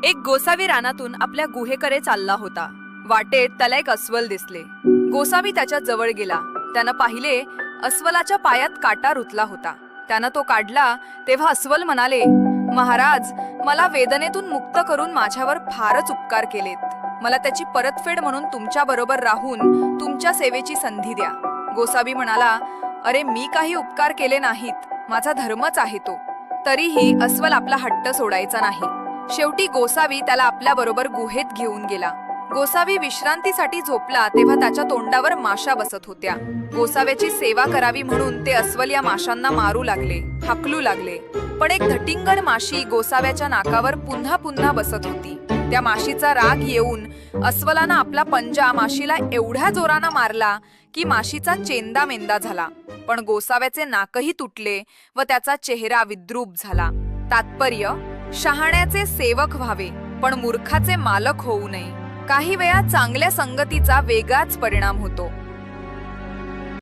एक गोसावी रानातून आपल्या गुहेकडे चालला होता. वाटेत त्याला एक अस्वल दिसले. गोसावी त्याच्या जवळ गेला. त्यानं पाहिले अस्वलाच्या पायात काटा रुतला होता. त्यानं तो काढला तेव्हा अस्वल म्हणाले, महाराज, मला वेदनेतून मुक्त करून माझ्यावर फारच उपकार केलेत. मला त्याची परतफेड म्हणून तुमच्या बरोबर राहून तुमच्या सेवेची संधी द्या. गोसावी म्हणाला, अरे, मी काही उपकार केले नाहीत, माझा धर्मच आहे तो. तरीही अस्वल आपला हट्ट सोडायचा नाही. शेवटी गोसावी त्याला आपल्या बरोबर गुहेत घेऊन गेला. गोसावी विश्रांतीसाठी झोपला तेव्हा त्याच्या तोंडावर माशा बसत होत्या. गोसाव्याची सेवा करावी म्हणून ते अस्वल या माशांना मारू लागले, हाकलू लागले. पण एक धटिंगड माशी गोसाव्याच्या नाकावर पुन्हा पुन्हा बसत होती. त्या माशीचा राग येऊन अस्वलानं आपला पंजा माशीला एवढ्या जोरानं मारला की माशीचा चेंदा मेंदा झाला. पण गोसाव्याचे नाकही तुटले व त्याचा चेहरा विद्रूप झाला. तात्पर्य, शहाण्याचे सेवक व्हावे पण मूर्खाचे मालक होऊ नये. काही वेळा चांगल्या संगतीचा वेगळाच परिणाम होतो.